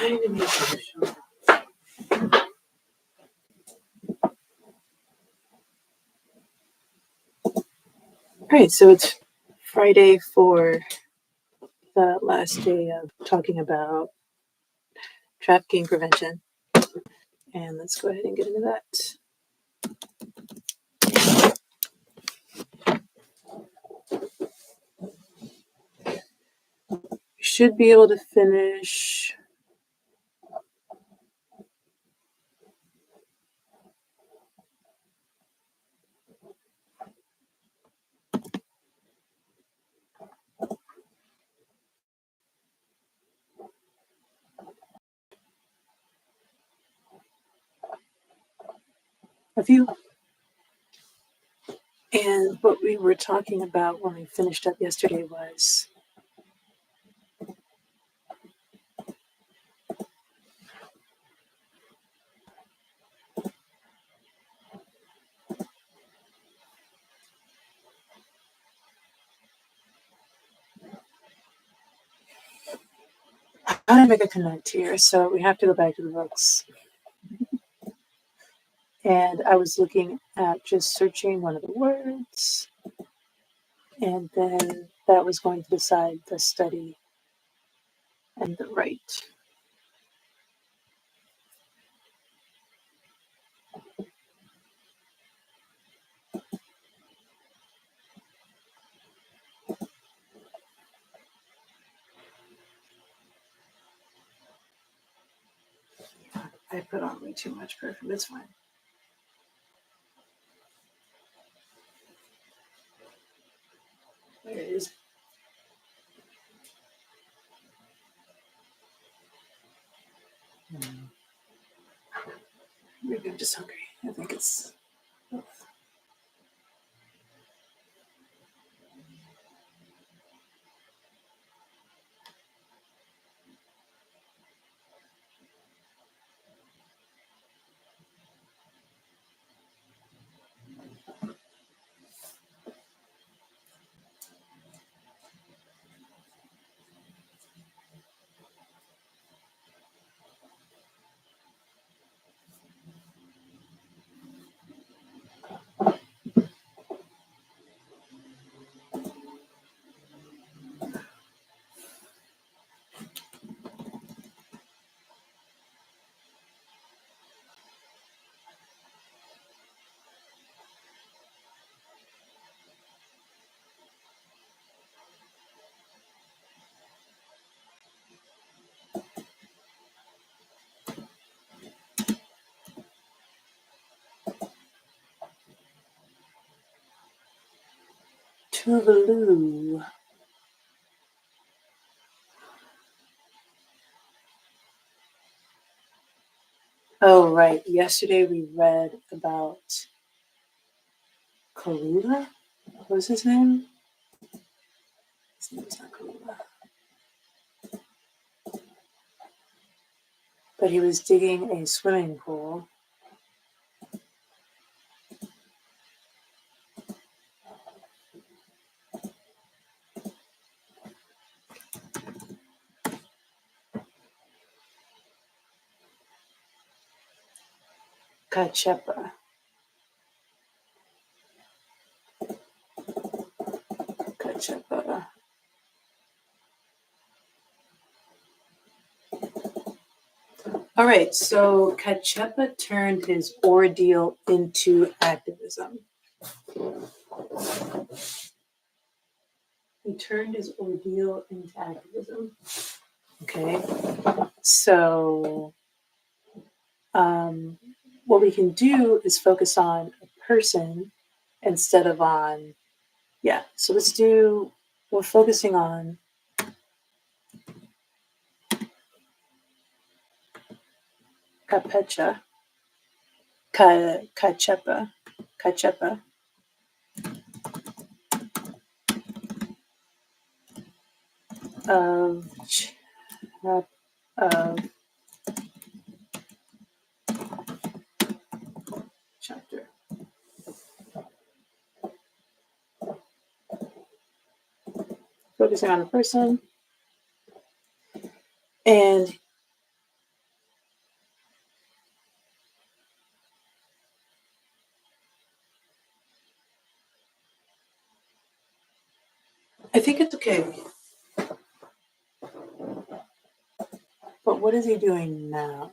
trying to make it show. All right, so it's Friday for the last day of talking about trafficking prevention. And let's go ahead and get into that. You should be able to finish a few. And what we were talking about when we finished up yesterday was how to make a connect here. So we have to go back to the books. And I was looking at just searching one of the words, and then that was going to decide the study and the right. I put on way too much perfume. It's fine. There it is. Maybe I'm just hungry. I think it's. Tuvalu. Oh, right. Yesterday we read about Kalula. What was his name? His name's not Kalula. But he was digging a swimming pool. Kachepa. Kachepa. All right, so Kachepa turned his ordeal into activism. He turned his ordeal into activism. Okay, so what we can do is focus on a person instead of on, so let's do, we're focusing on Kachepa, of chapter. Focusing on a person. And I think it's okay. But what is he doing now?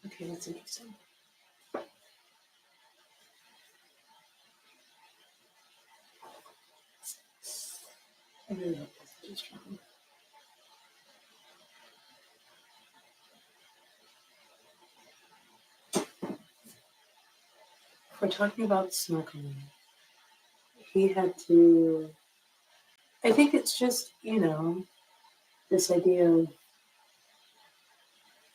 Okay, that's interesting. I really hope this is strong. If we're talking about snorkeling, he had to. I think it's just, this idea of.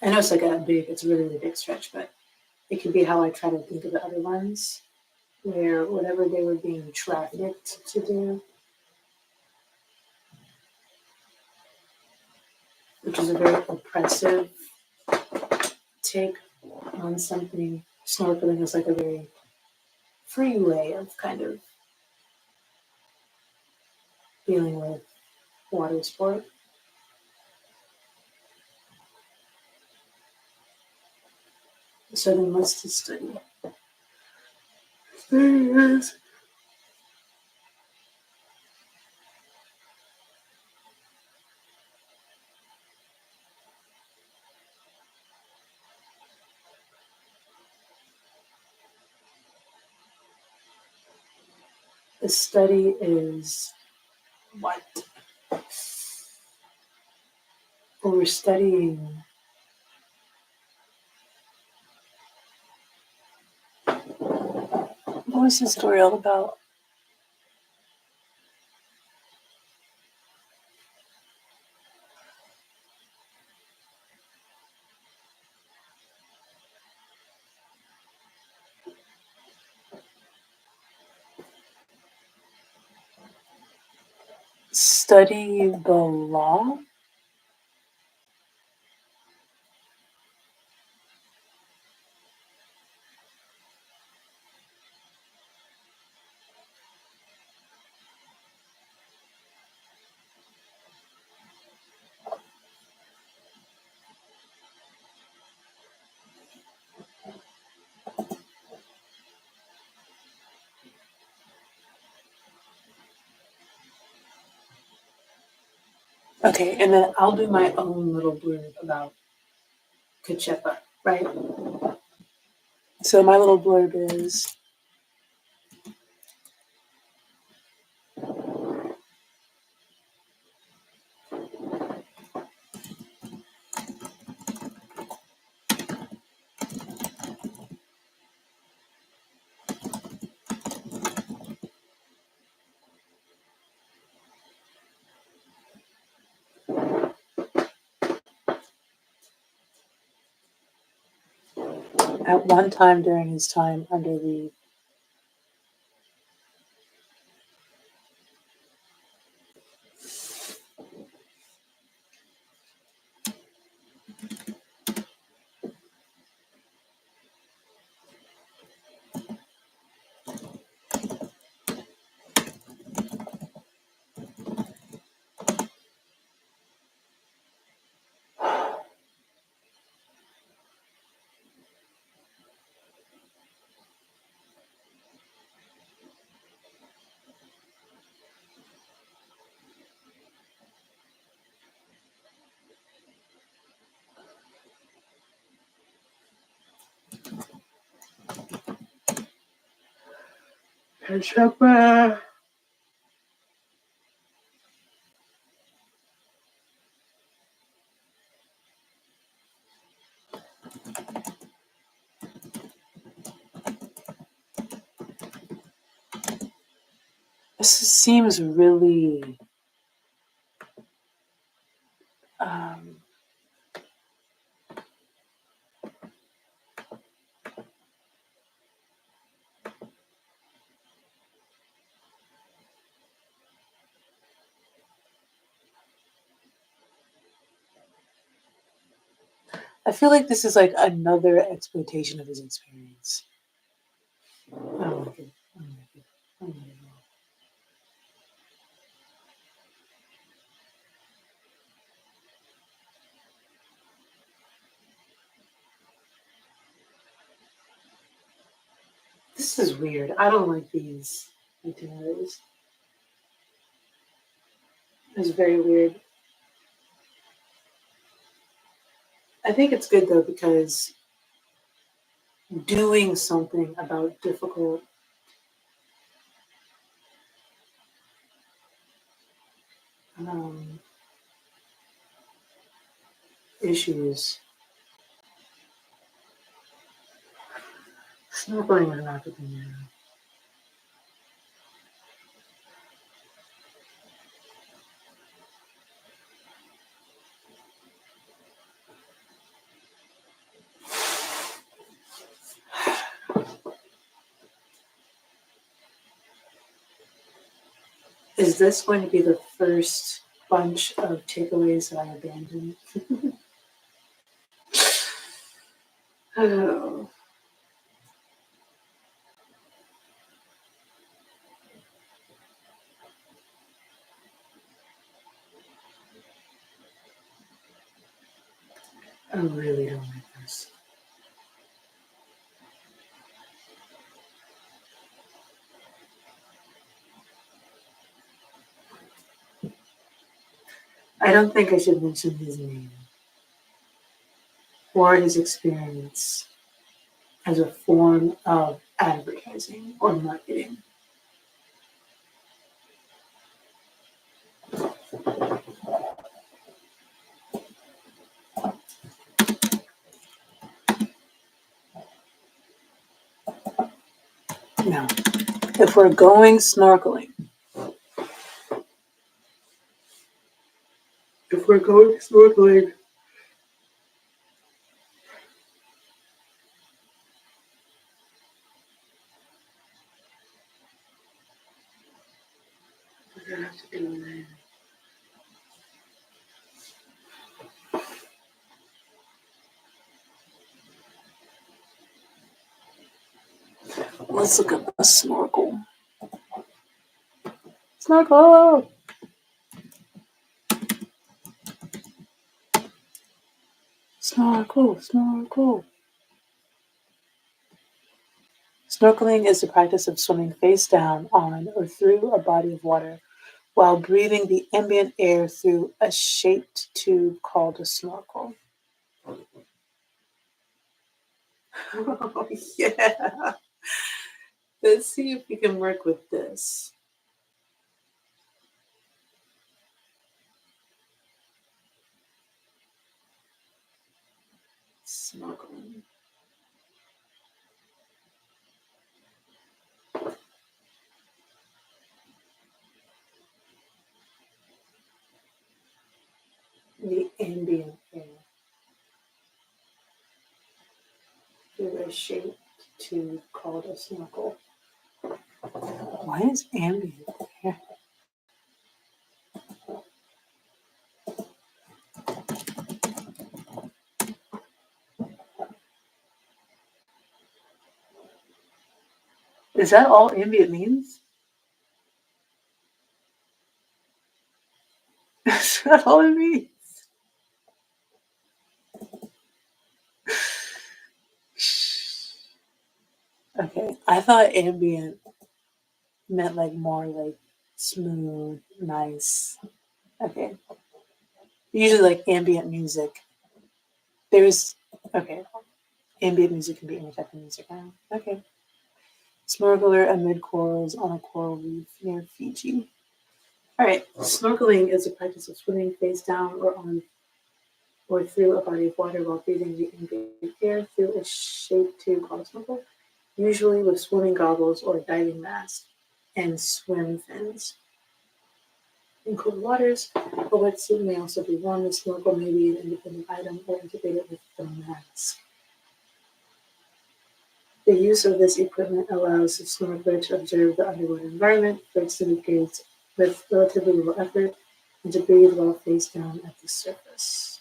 I know it's like it's a really, really big stretch, but it could be how I try to think of the other ones, where whatever they were being trafficked to do, which is a very oppressive take on something. Snorkeling is like a very free way of kind of dealing with water sport. So then let's just study. The study is what? Well, we're studying. What was the story all about? Study the law? Okay, and then I'll do my own little blurb about Kachepa, right? So my little blurb is at one time during his time under the Kachepa. This seems really I feel like this is like another exploitation of his experience. I don't like it. I don't like it. I don't like it at all. This is weird. I don't like these itineraries. It's very weird. I think it's good though because doing something about difficult issues. Snorkeling is not the thing. Is this going to be the first bunch of takeaways that I abandoned? Oh. I really don't like this. I don't think I should mention his name or his experience as a form of advertising or marketing. No. If we're going snorkeling, we're gonna have to do that. Let's look up a snorkel. Snorkel! Snorkel, snorkel. Snorkeling is the practice of swimming face down on or through a body of water while breathing the ambient air through a shaped tube called a snorkel. Oh, yeah. Let's see if we can work with this. Snorkeling. The ambient air through a shaped tube called a snorkel. Why is ambient air? Is that all ambient means? Is that all it means? Okay, I thought ambient meant like more like smooth, nice. Okay. Usually like ambient music. There's okay. Ambient music can be any type of music. Okay. Snorkeler amid corals on a coral reef near Fiji. All right. Snorkeling is a practice of swimming face down or on or through a body of water while breathing the ambient air through a shaped tube called a snorkel, usually with swimming goggles or diving mask and swim fins. In cold waters, a wetsuit may also be worn. The snorkel may be an independent item or integrated with the mask. The use of this equipment allows the snorkeler to observe the underwater environment for extended periods with relatively little effort and to breathe while face down at the surface.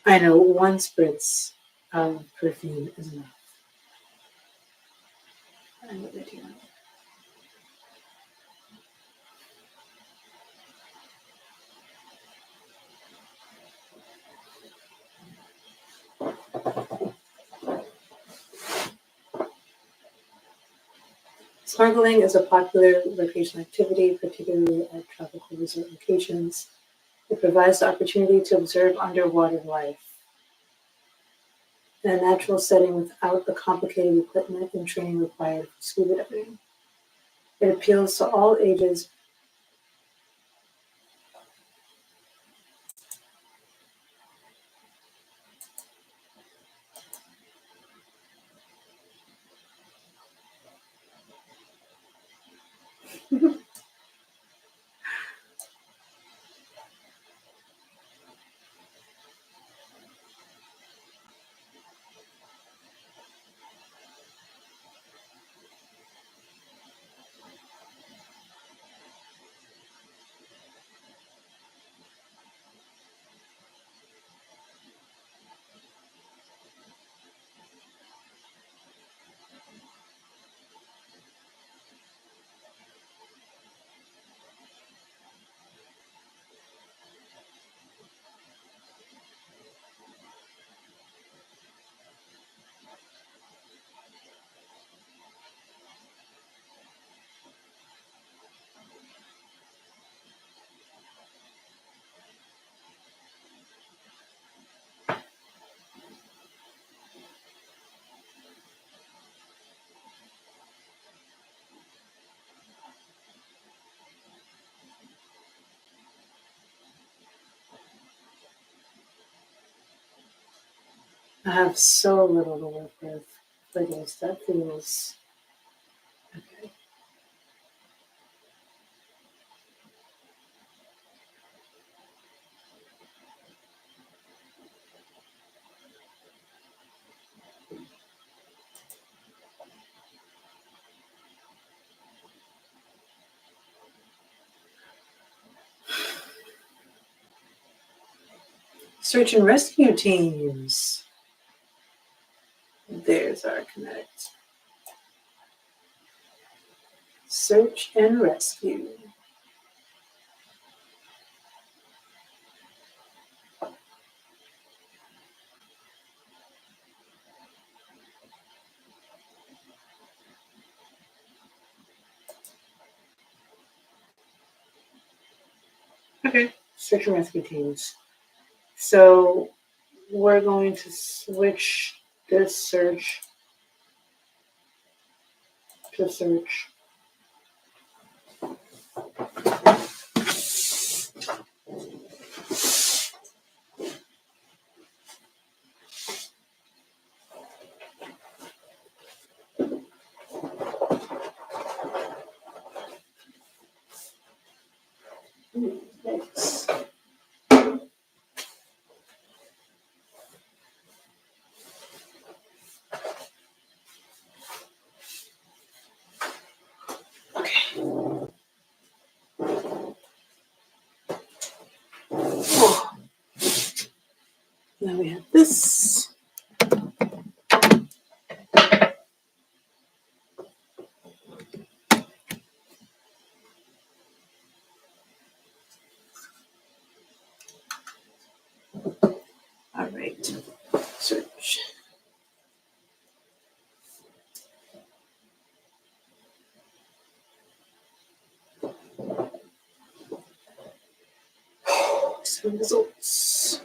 I know one spritz of perfume is enough. I know that you know. Snorkeling is a popular recreational activity, particularly at tropical resort locations. It provides the opportunity to observe underwater life in a natural setting without the complicated equipment and training required for scuba diving. It appeals to all ages. I have so little to work with for this. That feels okay. Search and rescue teams. There's our connect. Search and rescue. Okay. Search and rescue teams. So we're going to switch this search to search. Thanks. Okay. Oh. Now we have this. All right. Search. So results.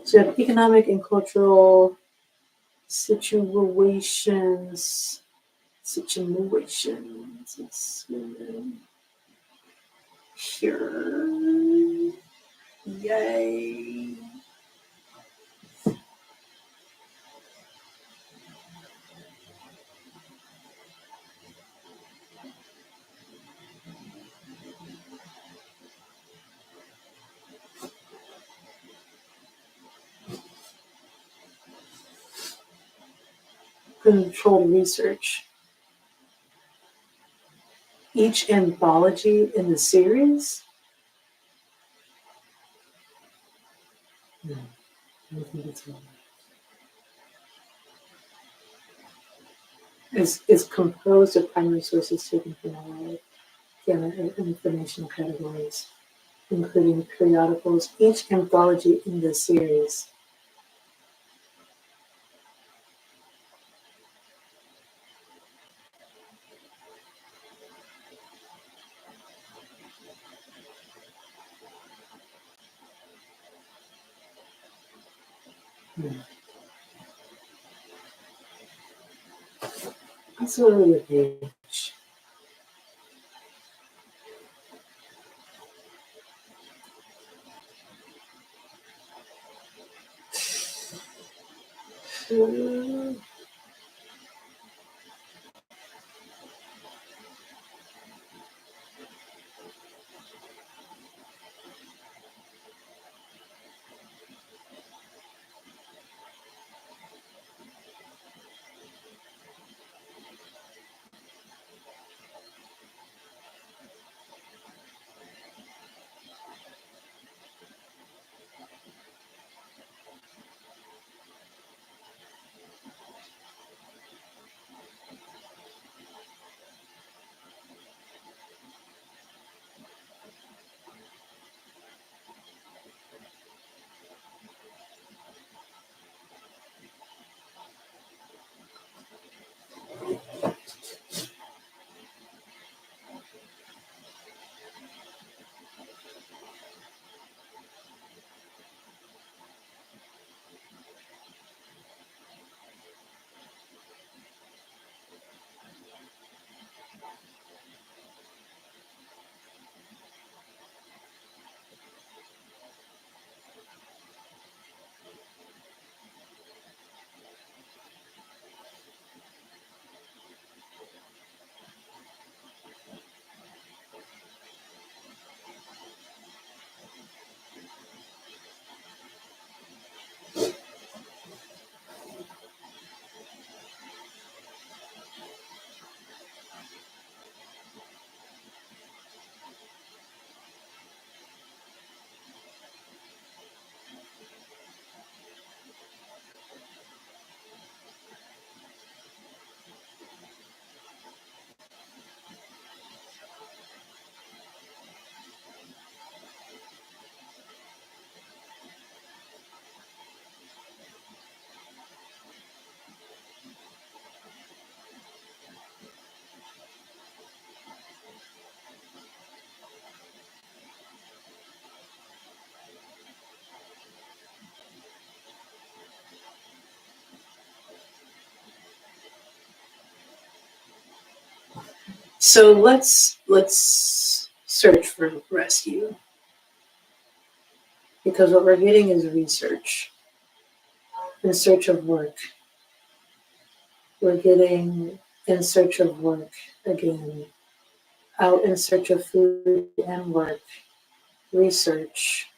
So you have economic and cultural situations. It's here. Yay. Controlled research. Each anthology in the series? is composed of primary sources taken from all informational categories, including periodicals, each anthology in the series. That's really a page. So let's search for rescue, because what we're getting is research in search of work. We're getting in search of work again, out in search of food and work, research.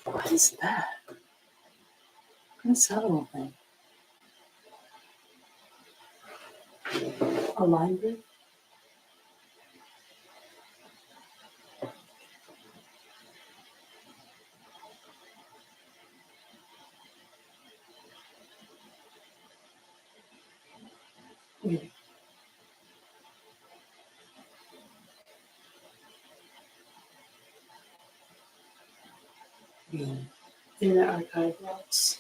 What is that? What's that little thing? Alignable? Internet archive logs.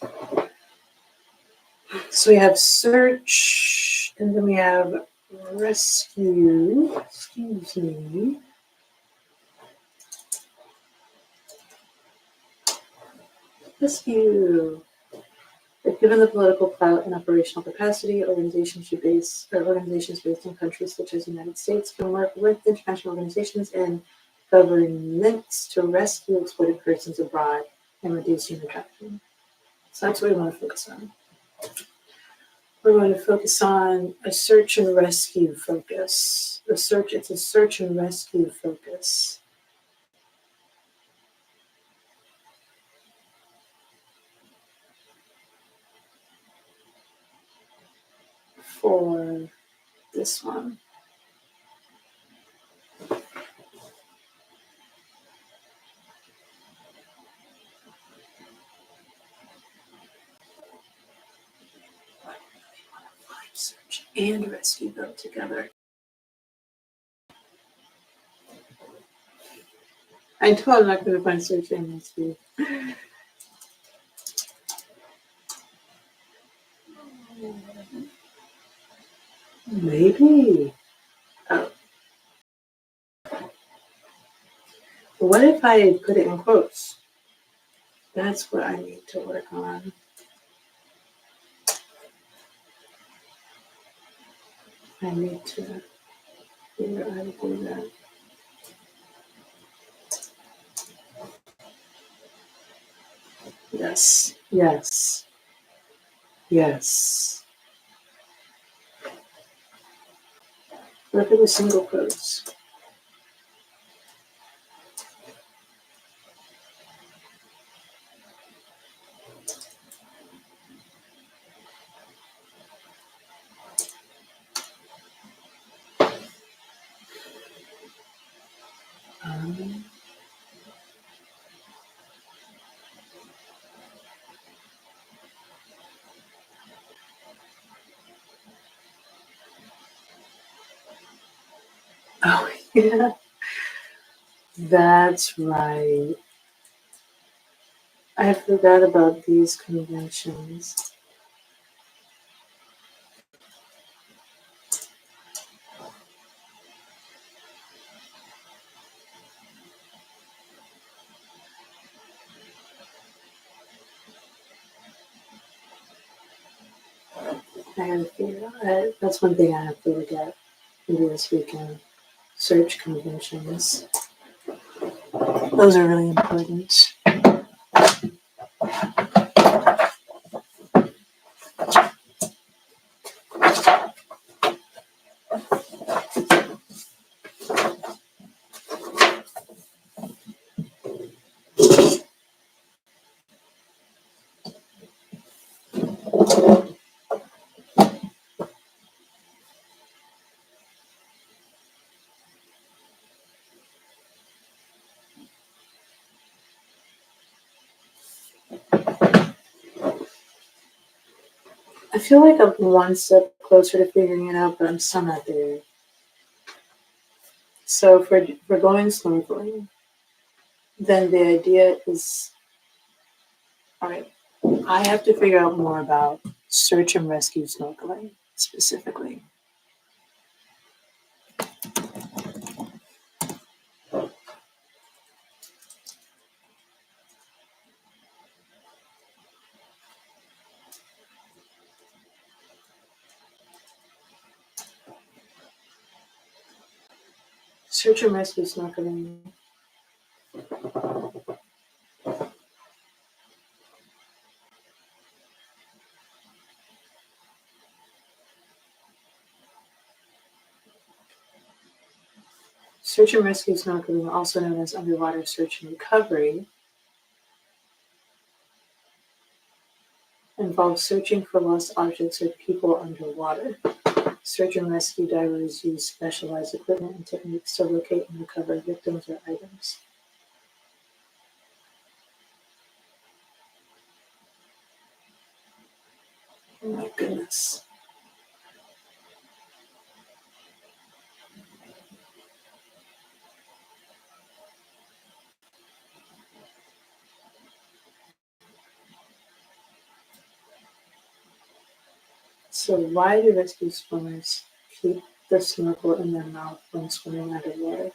So we have search, and then we have rescue. Excuse me. Rescue. But given the political clout and operational capacity, organizations based in countries such as the United States can work with international organizations and governments to rescue exploited persons abroad and reduce human trafficking. So that's what we want to focus on. We're going to focus on a search and rescue focus. It's a search and rescue focus. For this one. Search and rescue go together. I know I'm not going to find search and rescue. Maybe. Oh. What if I put it in quotes? That's what I need to work on. I need to figure out how to do that. Yes, yes, yes. Look at the single quotes. Oh, yeah. That's right. I forgot about these conventions. I gotta figure out. That's one thing I have to look at maybe this weekend. Search conventions. Those are really important. I feel like I'm one step closer to figuring it out, but I'm still not there. So if we're going snorkeling, then the idea is, all right, I have to figure out more about search and rescue snorkeling specifically. Search and rescue snorkeling. Search and rescue snorkeling, also known as underwater search and recovery, involves searching for lost objects or people underwater. Search and rescue divers use specialized equipment and techniques to locate and recover victims or items. Oh my goodness. So why do rescue swimmers keep the snorkel in their mouth when swimming underwater?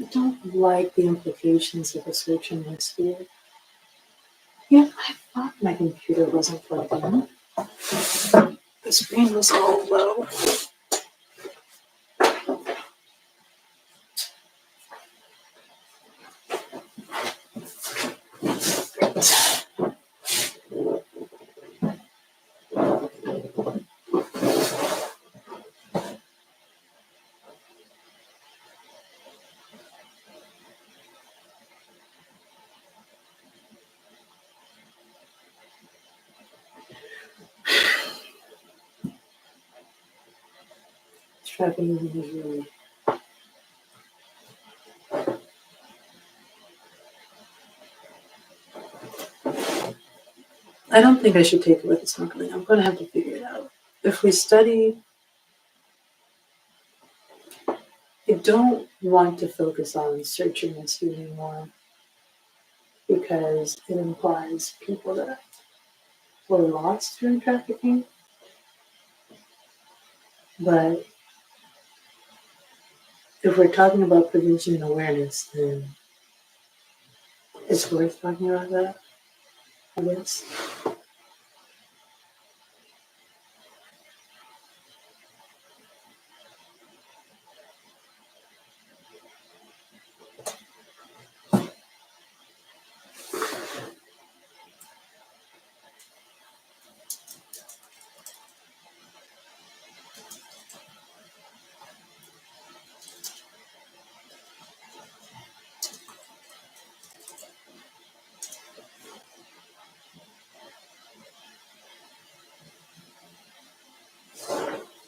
I don't like the implications of a search and rescue. Yeah, I thought my computer wasn't plugged in. The screen was all low. Tracking is really. I don't think I should take it with the smuggling. I'm going to have to figure it out. If we study, I don't want to focus on search and rescue anymore because it implies people that were lost during trafficking. But if we're talking about prevention and awareness, then it's worth talking about that, I guess.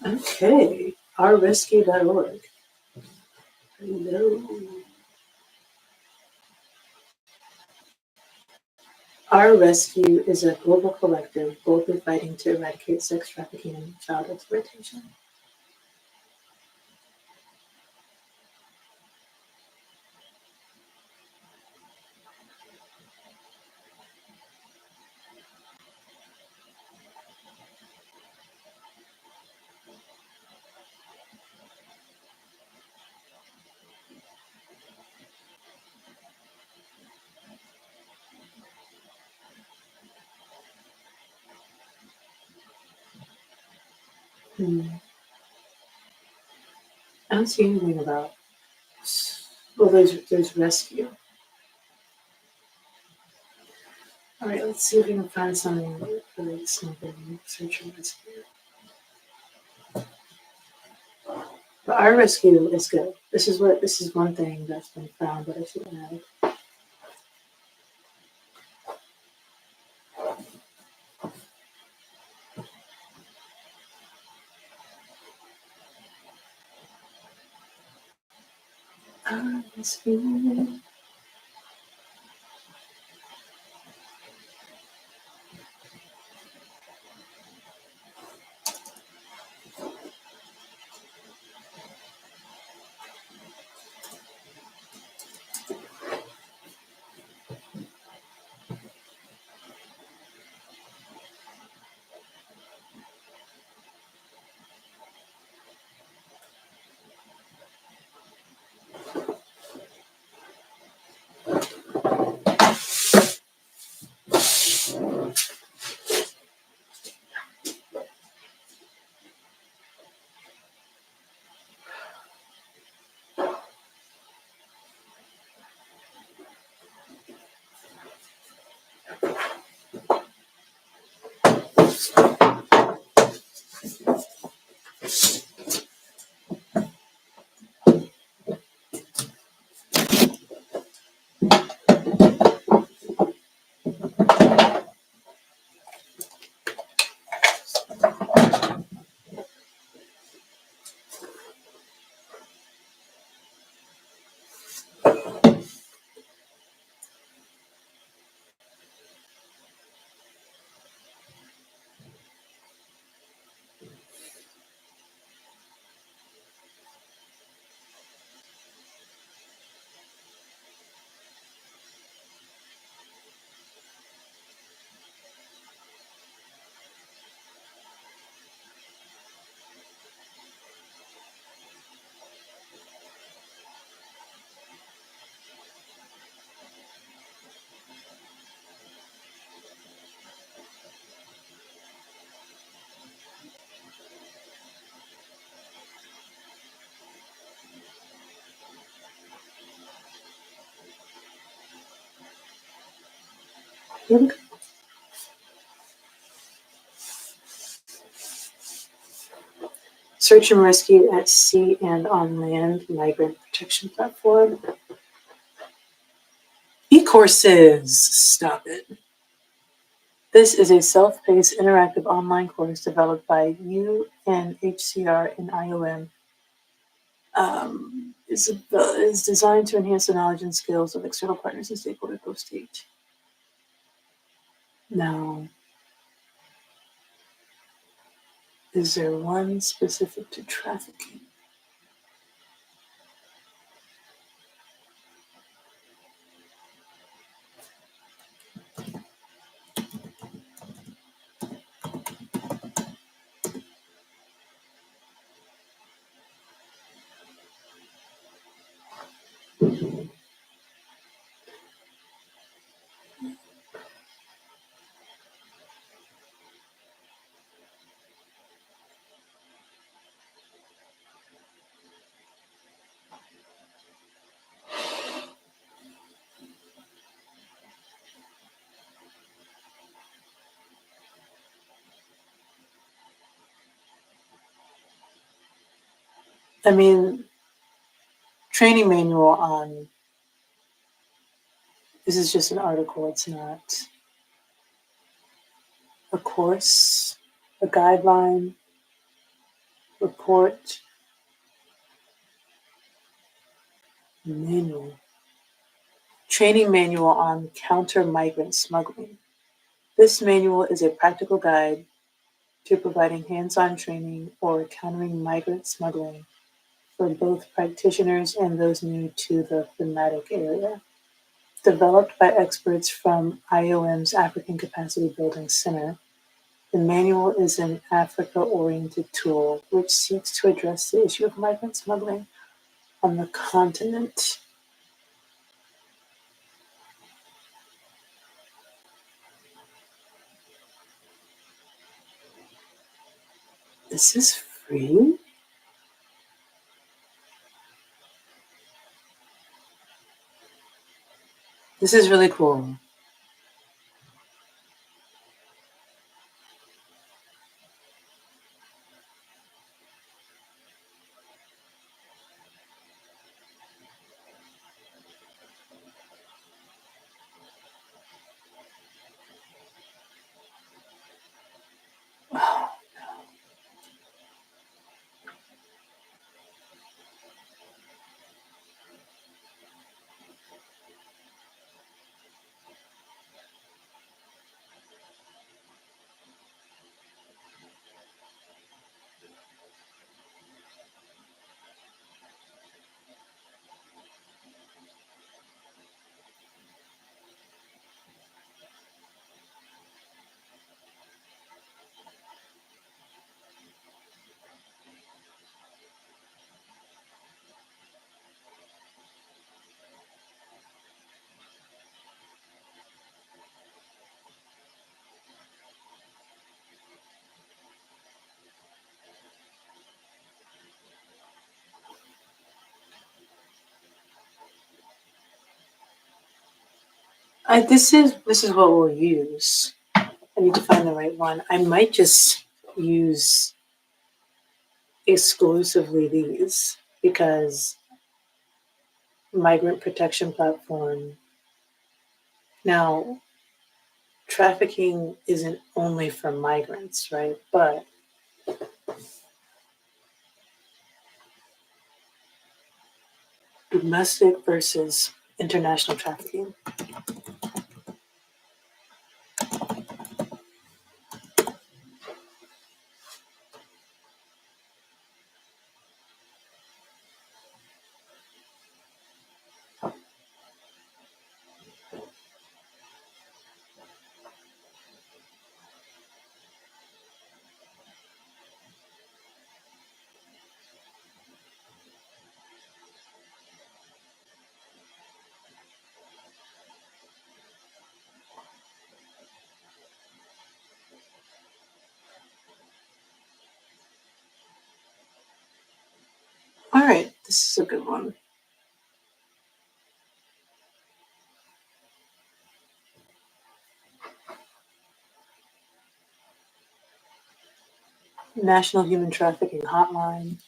Okay, ourrescue.org. Hello. Our Rescue is a global collective boldly fighting to eradicate sex trafficking and child exploitation. I don't see anything about. Well, there's rescue. All right, let's see if we can find something really simple. Search and rescue. But our rescue is good. This is one thing that's been found that I should add. Our rescue. Here we go. Search and rescue at sea and on land, migrant protection platform. E-courses, stop it. This is a self-paced interactive online course developed by UNHCR and IOM. Is designed to enhance the knowledge and skills of external partners and stakeholders post-stage. Now, is there one specific to trafficking? I mean, training manual on, this is just an article, it's not a course, a guideline, report, manual. Training manual on counter migrant smuggling. This manual is a practical guide to providing hands-on training or countering migrant smuggling for both practitioners and those new to the thematic area. Developed by experts from IOM's African Capacity Building Center, the manual is an Africa-oriented tool which seeks to address the issue of migrant smuggling on the continent. This is free? This is really cool. Oh, this is what we'll use. I need to find the right one. I might just use exclusively these because migrant protection platform. Now, trafficking isn't only for migrants, right? But domestic versus international trafficking. All right, this is a good one. National Human Trafficking Hotline.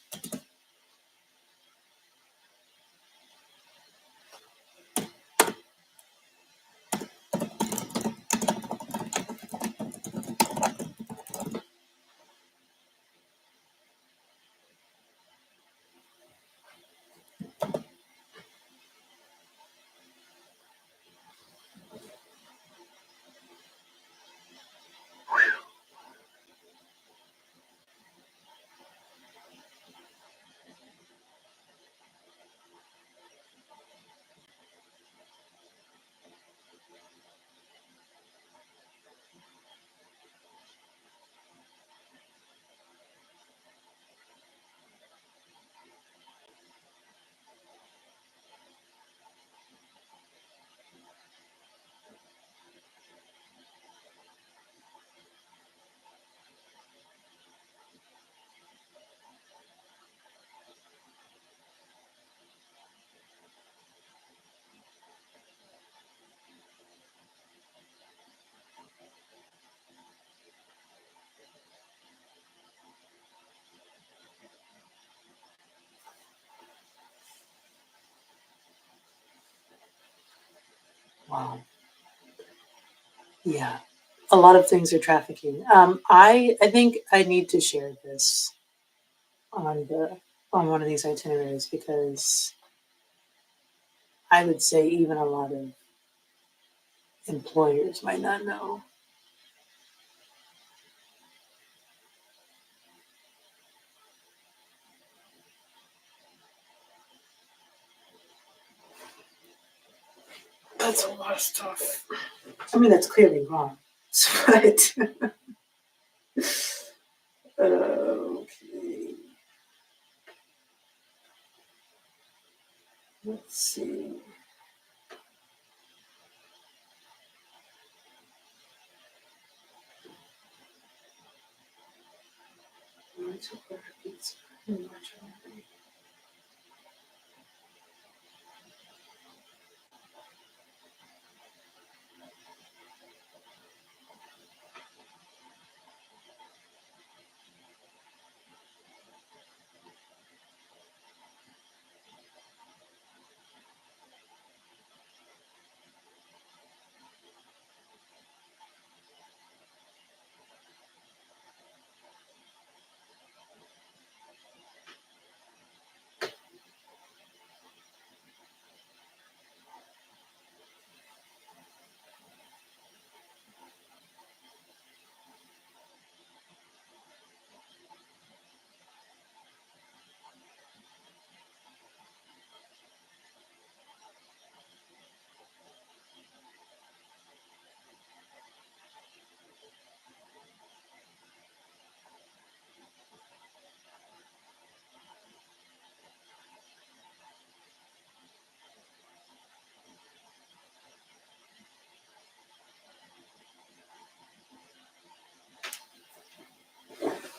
Wow. Yeah. A lot of things are trafficking. I think I need to share this on one of these itineraries because I would say even a lot of employers might not know. That's a lot of stuff. I mean, that's clearly wrong, but okay. Let's see.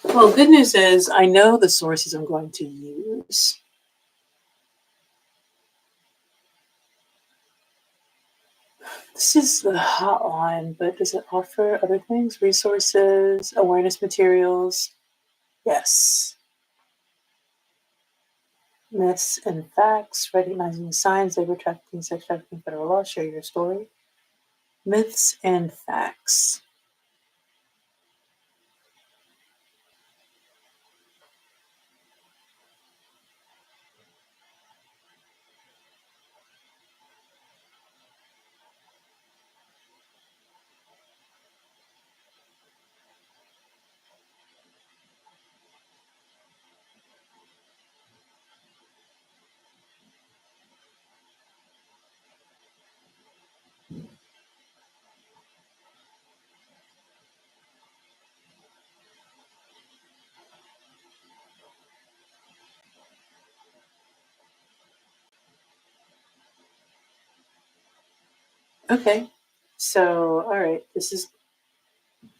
Well, good news is I know the sources I'm going to use. This is the hotline, but does it offer other things? Resources, awareness materials? Yes. Myths and facts, recognizing signs, labor trafficking, sex trafficking, federal law, share your story. Myths and facts. Okay. So, all right, this is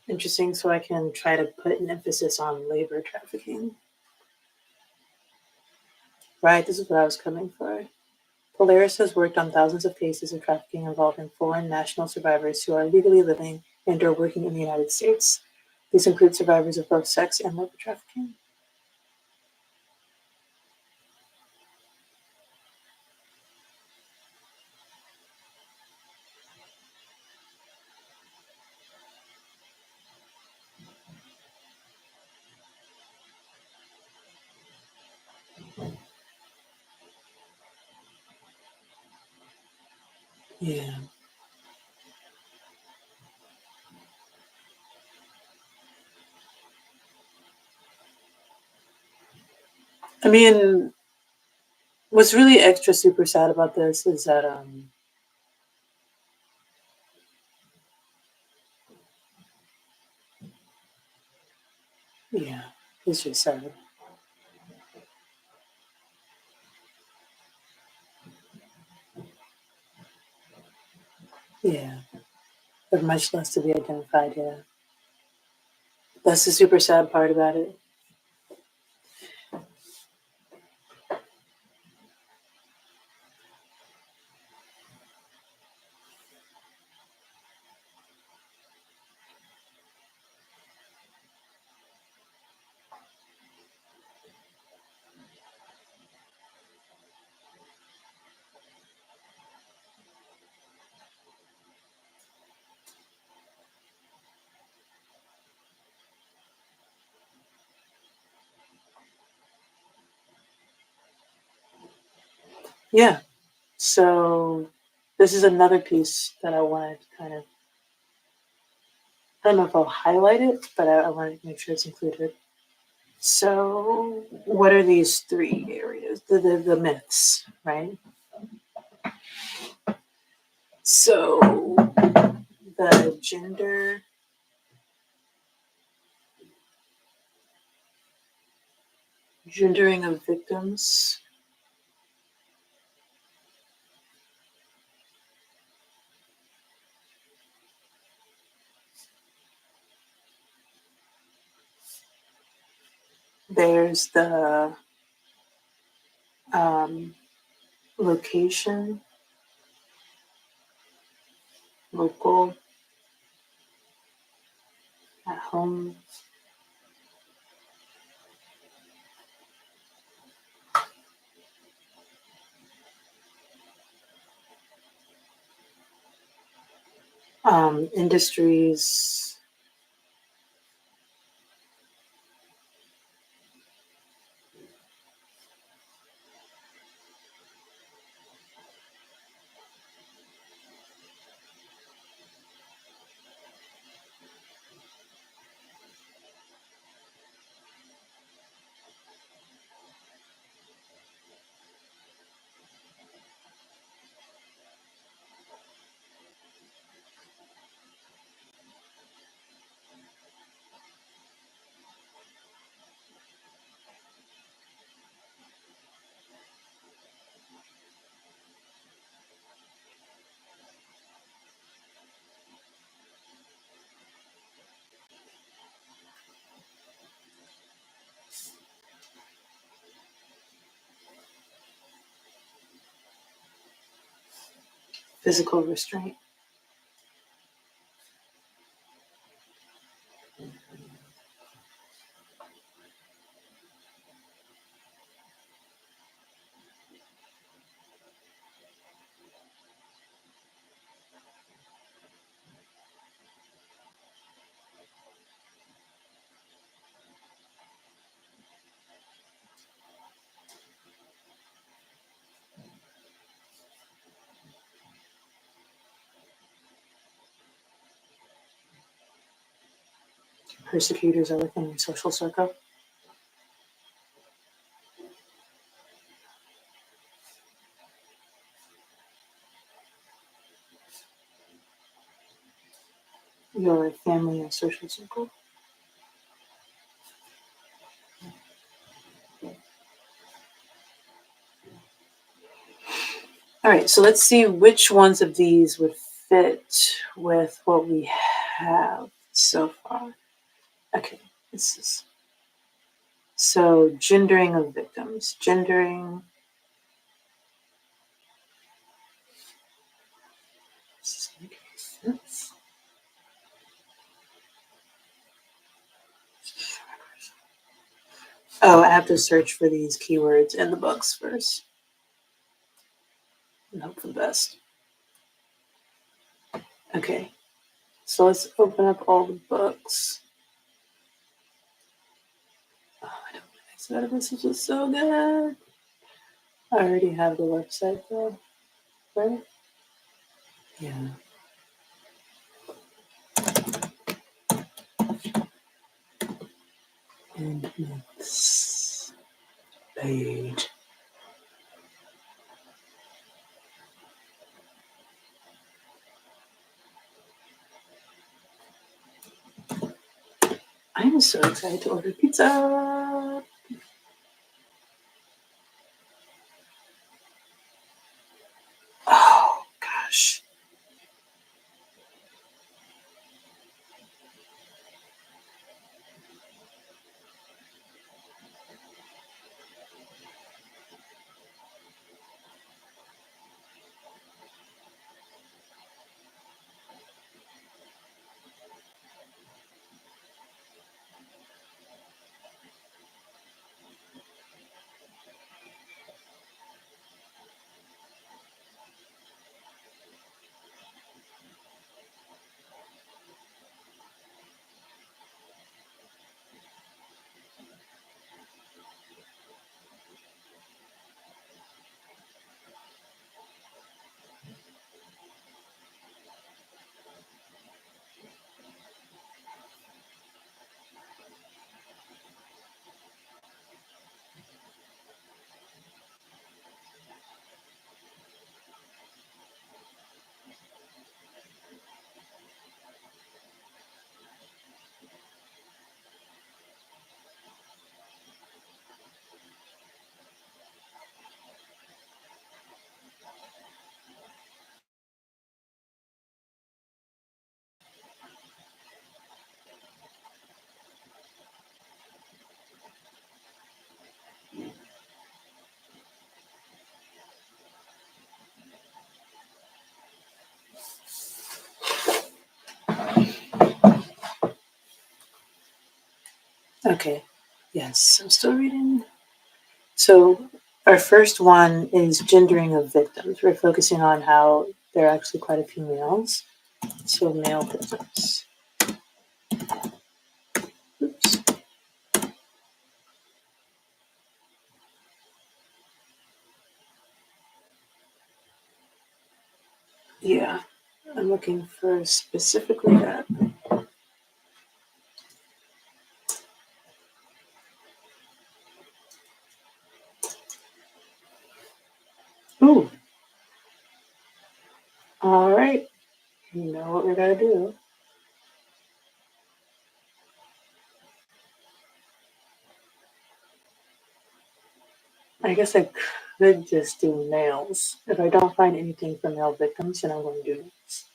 interesting. So I can try to put an emphasis on labor trafficking. Right, this is what I was coming for. Polaris has worked on thousands of cases of trafficking involving foreign national survivors who are legally living and or working in the United States. These include survivors of both sex and labor trafficking. Yeah. I mean, what's really extra super sad about this is that yeah, it's just sad. Yeah, but much less to be identified. Yeah, that's the super sad part about it. Yeah. So this is another piece that I wanted to kind of, I don't know if I'll highlight it, but I wanted to make sure it's included. So what are these three areas? The myths, right? So the gendering of victims. There's the location, local, at home. Industries. Physical restraint. Persecutors are within your social circle. Your family or social circle. All right, so let's see which ones of these would fit with what we have so far. Okay, this is so gendering of victims. Gendering. Does this make any sense? Oh, I have to search for these keywords in the books first and hope for the best. Okay, so let's open up all the books. Oh, I don't know. This is just so good. I already have the website though, right? Yeah. And next page. I'm so excited to order pizza. Oh gosh. Okay. Yes, I'm still reading. So our first one is gendering of victims. We're focusing on how there are actually quite a few males. So male victims. Oops. Yeah, I'm looking for specifically that. Ooh. All right. You know what we're gonna do. I guess I could just do males. If I don't find anything for male victims, then I'm going to do males.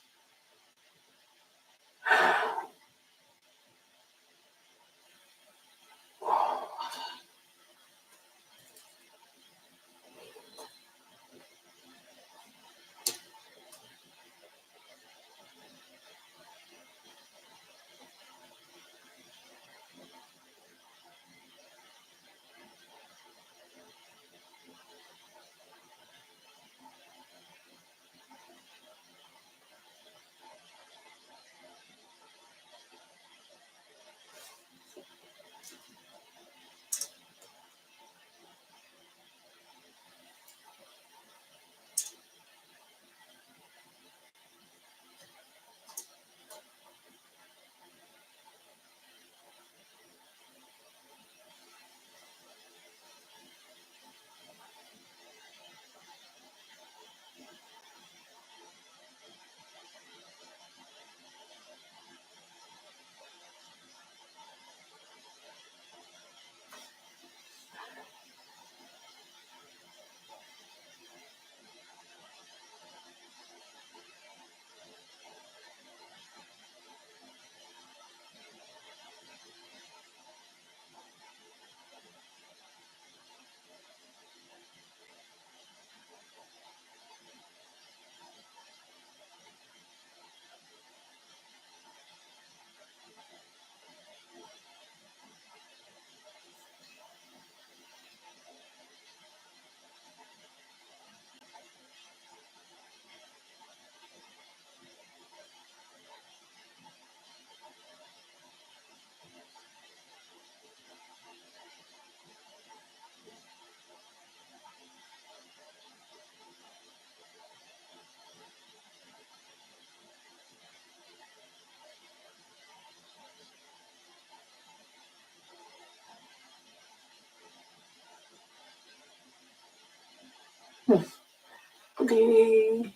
Okay.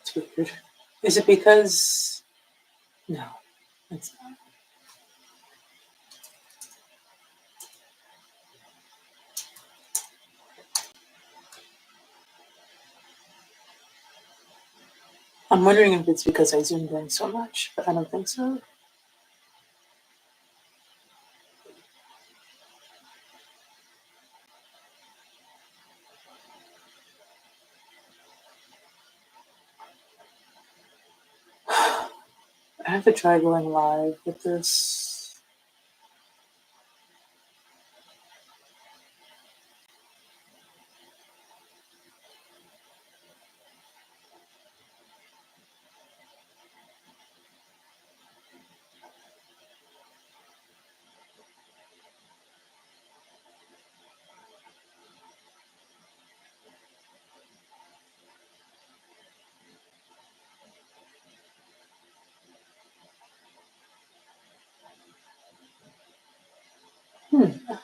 It's weird. Is it because... No, it's not. I'm wondering if it's because I zoomed in so much, but I don't think so. I have to try going live with this.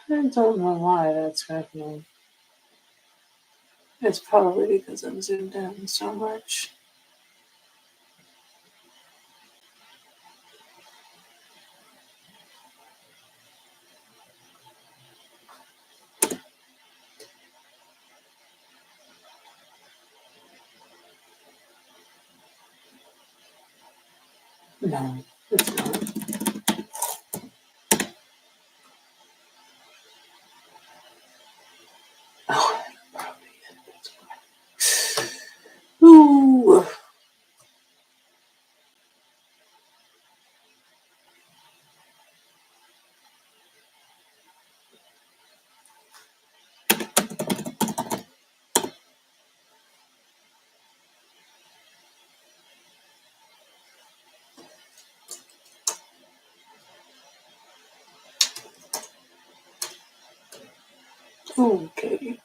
I don't know why that's happening. It's probably because I'm zoomed in so much. No, it's not. Oh, probably. Ooh. Okay.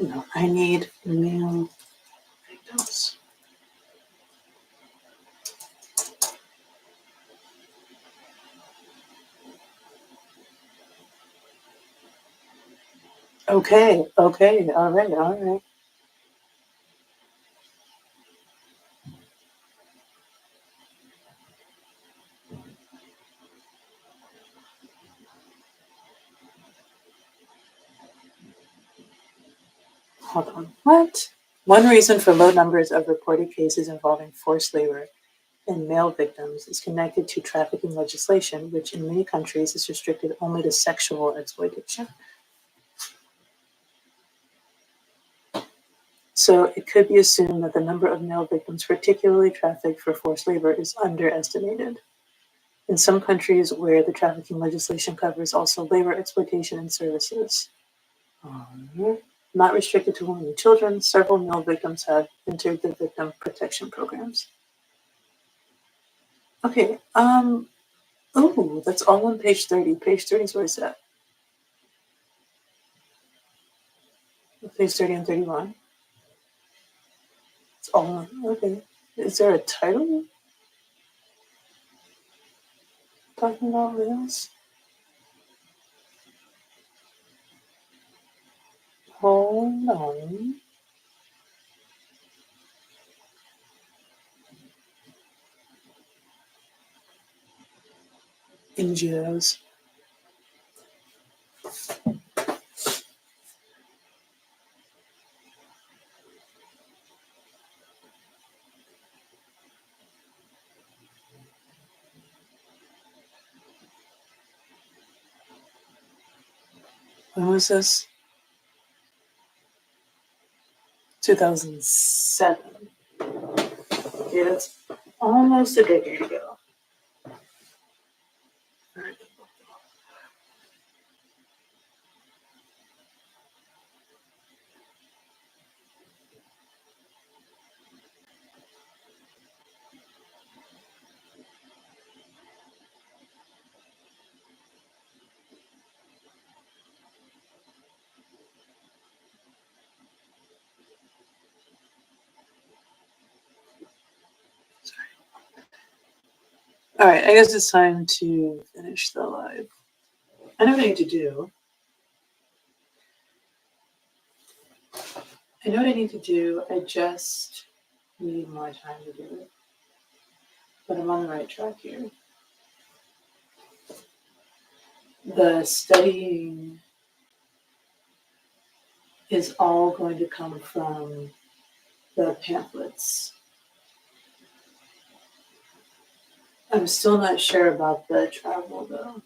No, I need male victims. Okay, all right. Hold on. What? One reason for low numbers of reported cases involving forced labor in male victims is connected to trafficking legislation, which in many countries is restricted only to sexual exploitation. So it could be assumed that the number of male victims particularly trafficked for forced labor is underestimated. In some countries where the trafficking legislation covers also labor exploitation and services, not restricted to women and children, several male victims have entered the victim protection programs. Okay, oh, that's all on page 30. Page 30 is where it's at. Page 30 and 31. It's all on, okay. Is there a title talking about this? Hold on. NGOs. When was this? 2007. Yeah, that's almost a decade ago. All right, I guess it's time to finish the live. I know what I need to do. I just need more time to do it. But I'm on the right track here. The studying is all going to come from the pamphlets. I'm still not sure about the travel though.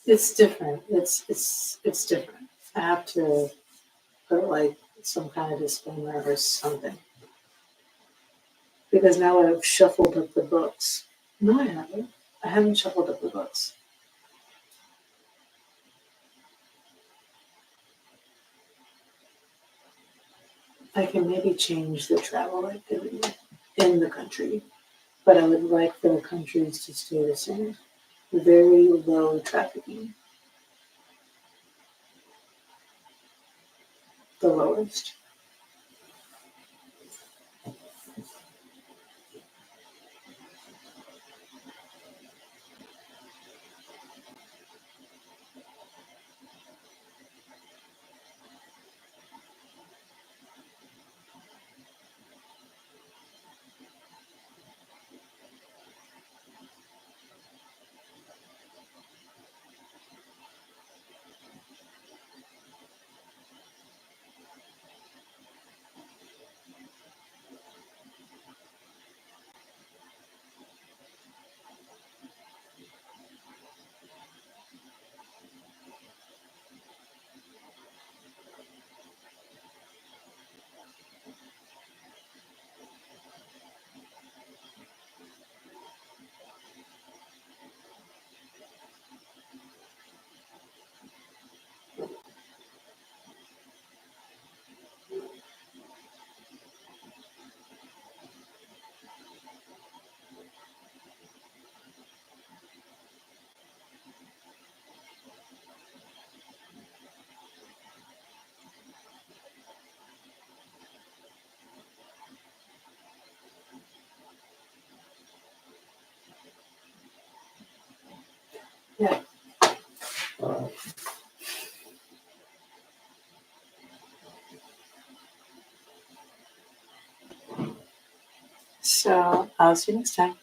It's different. It's different. I have to put like some kind of disclaimer or something. Because now I've shuffled up the books. No, I haven't. I haven't shuffled up the books. I can maybe change the travel activity in the country, but I would like the countries to stay the same. Very low trafficking. The lowest. Yeah. So I'll see you next time.